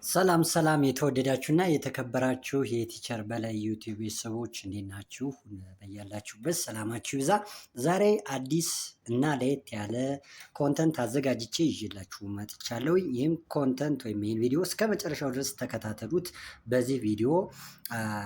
ሰላም ሰላም የተወደዳችሁና የተከበራችሁ የቲቸር በላይ ዩቲዩብ ቤተሰቦች እንዴት ናችሁ? በያላችሁበት ሰላማችሁ ይብዛ። ዛሬ አዲስ እና ለየት ያለ ኮንተንት አዘጋጅቼ ይዤላችሁ መጥቻለሁ። ይህም ኮንተንት ወይም ይህን ቪዲዮ እስከ መጨረሻው ድረስ ተከታተሉት። በዚህ ቪዲዮ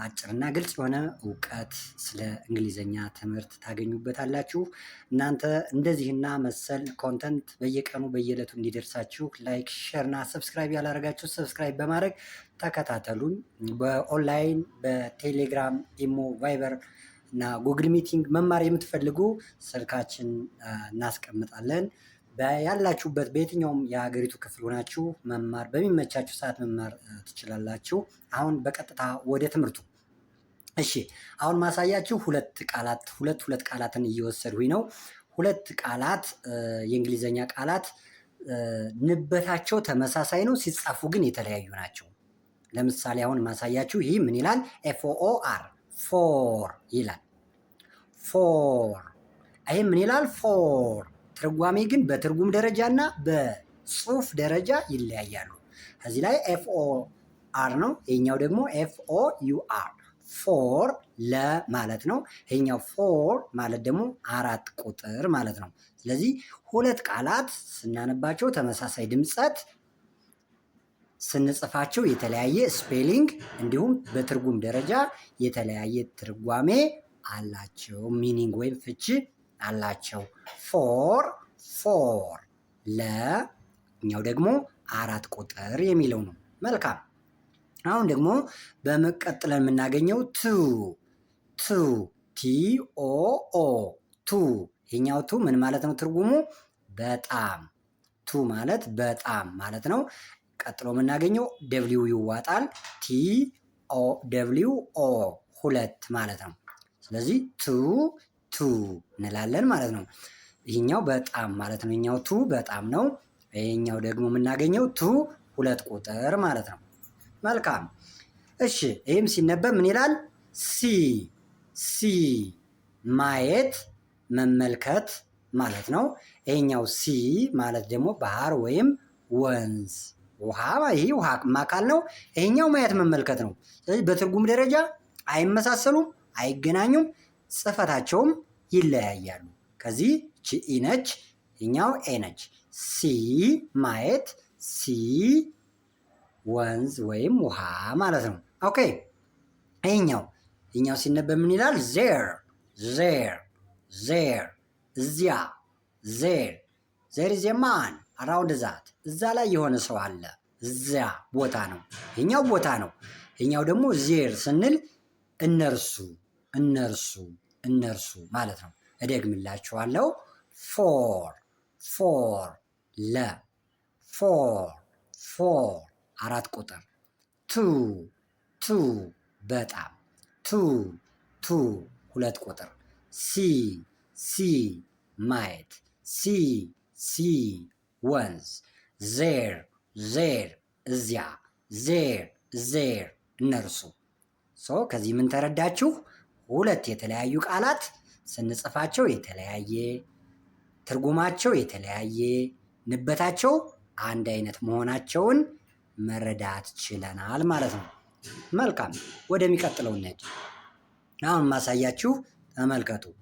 አጭርና ግልጽ የሆነ እውቀት ስለ እንግሊዘኛ ትምህርት ታገኙበታላችሁ። እናንተ እንደዚህና መሰል ኮንተንት በየቀኑ በየዕለቱ እንዲደርሳችሁ ላይክ፣ ሼር እና ሰብስክራይብ ያላረጋችሁ ሰብስክራይብ በማድረግ ተከታተሉን። በኦንላይን በቴሌግራም፣ ኢሞ፣ ቫይበር እና ጉግል ሚቲንግ መማር የምትፈልጉ ስልካችን እናስቀምጣለን። ያላችሁበት በየትኛውም የሀገሪቱ ክፍል ሆናችሁ መማር በሚመቻችሁ ሰዓት መማር ትችላላችሁ። አሁን በቀጥታ ወደ ትምህርቱ። እሺ፣ አሁን ማሳያችሁ ሁለት ቃላትን እየወሰድሁኝ ነው። ሁለት ቃላት የእንግሊዘኛ ቃላት ንበታቸው ተመሳሳይ ነው፣ ሲጻፉ ግን የተለያዩ ናቸው። ለምሳሌ አሁን ማሳያችሁ ይህ ምን ይላል? FOR ፎር ይላል። ፎር። ይህ ምን ይላል? ፎር። ትርጓሜ ግን በትርጉም ደረጃ እና በጽሁፍ ደረጃ ይለያያሉ። እዚህ ላይ FOR ነው፣ ይሄኛው ደግሞ FOUR ፎር ለማለት ነው። ይሄኛው ፎር ማለት ደግሞ 4 ቁጥር ማለት ነው። ስለዚህ ሁለት ቃላት ስናነባቸው ተመሳሳይ ድምጸት፣ ስንጽፋቸው የተለያየ ስፔሊንግ እንዲሁም በትርጉም ደረጃ የተለያየ ትርጓሜ አላቸው። ሚኒንግ ወይም ፍቺ አላቸው። ፎር ፎር፣ ለኛው ደግሞ 4 ቁጥር የሚለው ነው። መልካም። አሁን ደግሞ በመቀጠል የምናገኘው ቱ TOO ቱ። ይሄኛው ቱ ምን ማለት ነው? ትርጉሙ በጣም። ቱ ማለት በጣም ማለት ነው። ቀጥሎ የምናገኘው ደብሊው ይዋጣል። TOWO ሁለት ማለት ነው። ስለዚህ ቱ እንላለን ማለት ነው። ይሄኛው በጣም ማለት ነው። ይሄኛው ቱ በጣም ነው። ይሄኛው ደግሞ የምናገኘው ቱ 2 ቁጥር ማለት ነው። መልካም። እሺ፣ ይህም ሲነበብ ምን ይላል? ሲ ማየት መመልከት ማለት ነው። ይሄኛው ሲ ማለት ደግሞ ባህር ወይም ወንዝ፣ ውሃ። ይህ ውሃ አካል ነው። ይሄኛው ማየት መመልከት ነው። ስለዚህ በትርጉም ደረጃ አይመሳሰሉም፣ አይገናኙም፣ ጽፈታቸውም ይለያያሉ። ከዚህ ኢ ነች፣ ይሄኛው ኤ ነች። ሲ ማየት፣ ሲ ወንዝ ወይም ውሃ ማለት ነው። ኦኬ። ይሄኛው ሲነበብ ምን ይላል? ዜር እዚያ፣ ዜር ኢዝ ኤ ማን አራውንድ ዛት፣ እዛ ላይ የሆነ ሰው አለ፣ እዚያ ቦታ ነው። ይሄኛው ቦታ ነው። ይሄኛው ደግሞ ዜር ስንል እነርሱ ማለት ነው። እደግምላችኋለሁ። ፎር ፎር 4 ቁጥር። ቱ በጣም፣ ቱ 2 ቁጥር። ሲ ማየት፣ ሲ ወንዝ። ዜር እዚያ፣ ዜር እነርሱ። ከዚህ ምን ተረዳችሁ? ሁለት የተለያዩ ቃላት ስንጽፋቸው የተለያየ፣ ትርጉማቸው የተለያየ፣ ንበታቸው አንድ አይነት መሆናቸውን መረዳት ችለናል ማለት ነው። መልካም፣ ወደሚቀጥለው እንሂድ። አሁን ማሳያችሁ ተመልከቱ።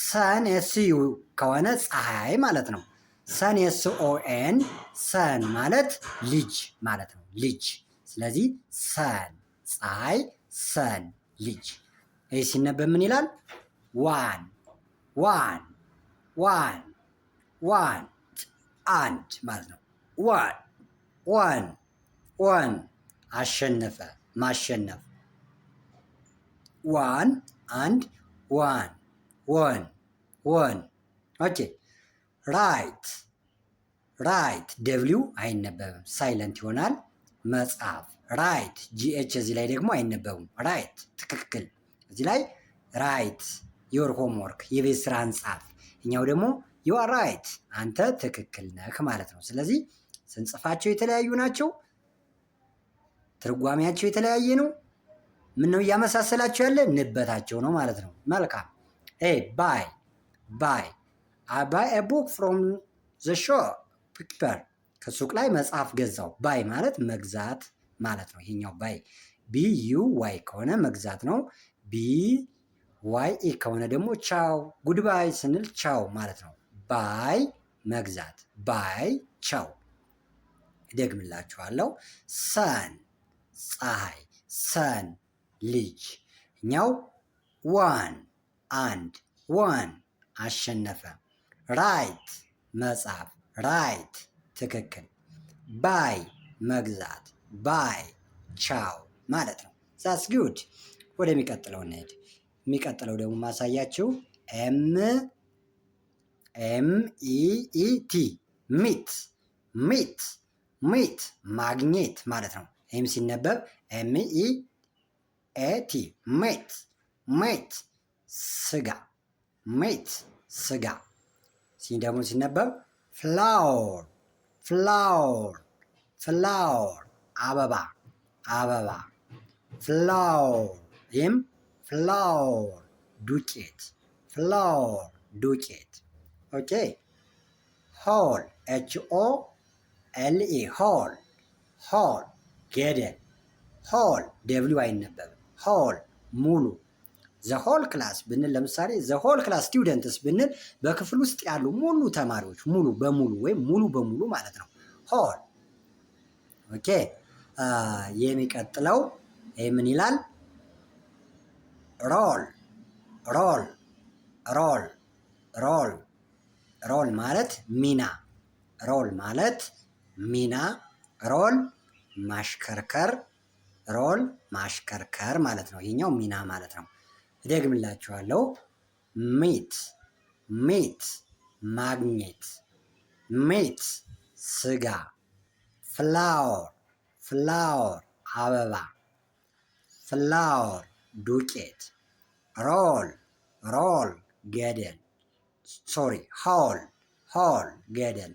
ሰን SU ከሆነ ፀሐይ ማለት ነው። ሰን SON ሰን ማለት ልጅ ማለት ነው። ልጅ። ስለዚህ ሰን ፀሐይ፣ ሰን ልጅ። ይህ ሲነበብ ምን ይላል? ዋን አንድ ማለት ነው። ዋን አሸነፈ፣ ማሸነፍ። አንድ፣ ወን። ኦኬ። ራይት ደብሊው አይነበብም፣ ሳይለንት ይሆናል። መጽሐፍ፣ ራይት GH እዚህ ላይ ደግሞ አይነበብም። ራይት ትክክል። እዚህ ላይ ራይት ዮር ሆምወርክ፣ የቤት ስራህን ጻፍ። እኛው ደግሞ ዩ አር ራይት፣ አንተ ትክክል ነህ ማለት ነው። ስለዚህ ስንጽፋቸው የተለያዩ ናቸው፣ ትርጓሜያቸው የተለያየ ነው። ምን ነው እያመሳሰላቸው ያለ? ንበታቸው ነው ማለት ነው። መልካም። ባይ I buy a book from the shop ፔፐር ከሱቅ ላይ መጽሐፍ ገዛው። ባይ ማለት መግዛት ማለት ነው። ይሄኛው ባይ BUY ከሆነ መግዛት ነው። BYE ከሆነ ደግሞ ቻው። ጉድባይ ስንል ቻው ማለት ነው። ባይ መግዛት፣ ባይ ቻው። ደግምላችኋለሁ። ሰን ፀሐይ፣ ሰን ልጅ። እኛው ዋን አንድ፣ ዋን አሸነፈ። ራይት መጽሐፍ፣ ራይት ትክክል። ባይ መግዛት፣ ባይ ቻው ማለት ነው። ዛስ ጉድ። ወደሚቀጥለው እንሄድ። የሚቀጥለው ደግሞ ማሳያችሁ MEET ሚት፣ ሚት፣ ሚት ማግኘት ማለት ነው። ይህም ሲነበብ MEAT ሚት፣ ሚት ስጋ፣ ሚት ስጋ። ደግሞ ሲነበብ ፍላወር፣ ፍላወር፣ ፍላወር አበባ፣ አበባ ፍላወር። ይህም ፍላወር ዱቄት፣ ፍላወር ዱቄት። ኦኬ ሆል HOLE ሆል፣ ሆል ገደል። ሆል ደብሊው አይነበብም። ሆል ሙሉ። ዘሆል ክላስ ብንል ለምሳሌ ዘሆል ክላስ ስቱደንትስ ብንል በክፍል ውስጥ ያሉ ሙሉ ተማሪዎች፣ ሙሉ በሙሉ ወይም ሙሉ በሙሉ ማለት ነው። ሆል። ኦኬ የሚቀጥለው ይህ ምን ይላል? ሮል፣ ሮል፣ ሮል፣ ሮል። ሮል ማለት ሚና፣ ሮል ማለት ሚና። ሮል ማሽከርከር፣ ሮል ማሽከርከር ማለት ነው። ይሄኛው ሚና ማለት ነው። እደግምላችኋለሁ። ሚት፣ ሚት ማግኘት፣ ሚት ስጋ። ፍላወር፣ ፍላወር አበባ፣ ፍላወር ዱቄት። ሮል፣ ሮል ገደል፣ ሶሪ ሆል፣ ሆል ገደል፣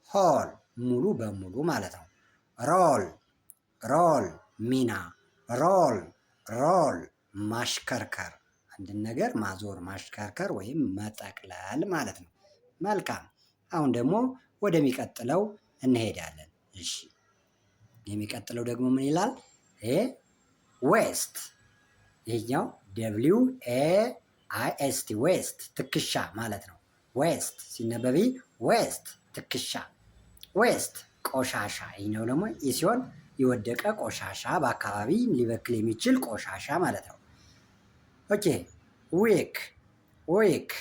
ሆል ሙሉ በሙሉ ማለት ነው። ሮል፣ ሮል ሚና፣ ሮል፣ ሮል ማሽከርከር፣ አንድን ነገር ማዞር፣ ማሽከርከር ወይም መጠቅለል ማለት ነው። መልካም። አሁን ደግሞ ወደሚቀጥለው እንሄዳለን። እሺ የሚቀጥለው ደግሞ ምን ይላል? ዌስት። ይሄኛው WAIST ዌስት ትከሻ ማለት ነው። ዌስት ሲነበብ ዌስት ትከሻ፣ ዌስት ቆሻሻ። ይሄኛው ደግሞ ሲሆን የወደቀ ቆሻሻ፣ በአካባቢ ሊበክል የሚችል ቆሻሻ ማለት ነው። ኦኬ ዊክ፣ ዊክ፣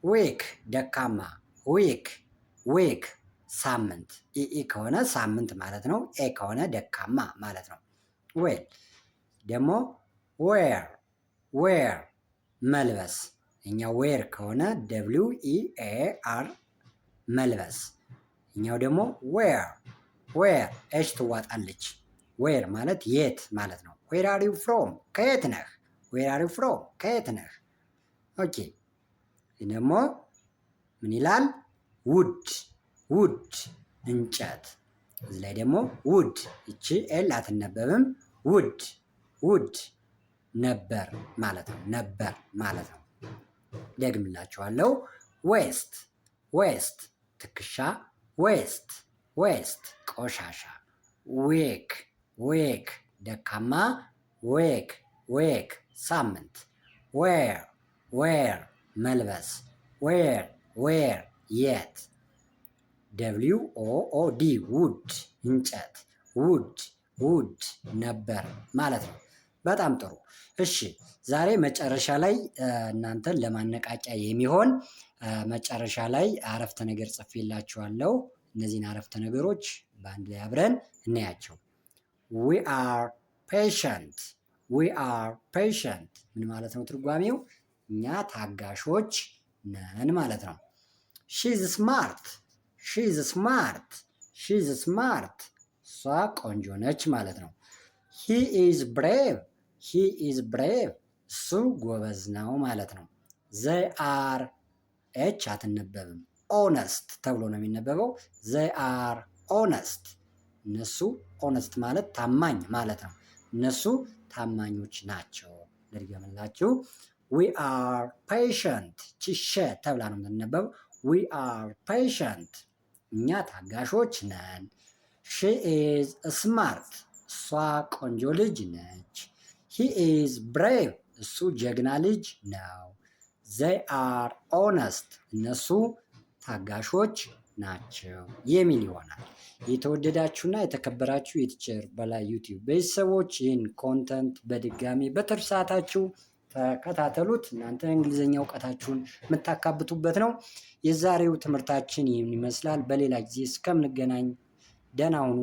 ዊክ ደካማ፣ ዊክ፣ ዊክ ሳምንት። ኢ ከሆነ ሳምንት ማለት ነው። ኤ ከሆነ ደካማ ማለት ነው። ዌል ደግሞ ዌር፣ ዌር መልበስ። እኛው ዌር ከሆነ WEAR መልበስ። እኛው ደግሞ ዌር፣ ዌር ኤች ትዋጣለች። ዌር ማለት የት ማለት ነው። ዌር አር ዩ ፍሮም ከየት ነህ? ዌር አር ዩ ፍሮም ከየት ነህ? ኦኬ ደግሞ ምን ይላል? ውድ፣ ውድ እንጨት። እዚህ ላይ ደግሞ ውድ፣ እቺ ኤል አትነበብም። ውድ፣ ውድ ነበር ማለት ነው። ነበር ማለት ነው። ደግምላችኋለሁ። ዌስት፣ ዌስት ትከሻ፣ ዌስት፣ ዌስት ቆሻሻ። ዌክ፣ ዌክ ደካማ፣ ዌክ፣ ዌክ ሳምንት። ዌር፣ ዌር መልበስ፣ ዌር፣ ዌር የት። WOOD ውድ እንጨት፣ ውድ፣ ውድ ነበር ማለት ነው። በጣም ጥሩ። እሺ ዛሬ መጨረሻ ላይ እናንተን ለማነቃቂያ የሚሆን መጨረሻ ላይ አረፍተ ነገር ጽፌላችኋለሁ። እነዚህን አረፍተ ነገሮች በአንድ ላይ አብረን እናያቸው። we are patient፣ we are patient ምን ማለት ነው? ትርጓሜው እኛ ታጋሾች ነን ማለት ነው። she's smart፣ she's smart፣ she's smart እሷ ቆንጆ ነች ማለት ነው። he is brave፣ he is brave እሱ ጎበዝ ነው ማለት ነው። they are ኤች አትነበብም። ኦነስት ተብሎ ነው የሚነበበው። they are honest እነሱ ኦነስት ማለት ታማኝ ማለት ነው። እነሱ ታማኞች ናቸው። ልድገምላችሁ። we are patient ቺሸ ተብላ ነው የምትነበበው። we are patient እኛ ታጋሾች ነን። ሺ ኢዝ ስማርት እሷ ቆንጆ ልጅ ነች። ሂ ኢዝ ብሬቭ እሱ ጀግና ልጅ ነው። ዘይ አር ኦነስት እነሱ ታጋሾች ናቸው የሚል ይሆናል። የተወደዳችሁና የተከበራችሁ የቲቸር በላይ ዩቲዩብ ቤተሰቦች ይህን ኮንተንት በድጋሚ በትርፍ ሰዓታችሁ ተከታተሉት። እናንተ እንግሊዝኛ እውቀታችሁን የምታካብቱበት ነው። የዛሬው ትምህርታችን ይህን ይመስላል። በሌላ ጊዜ እስከምንገናኝ ደህና ሁኑ።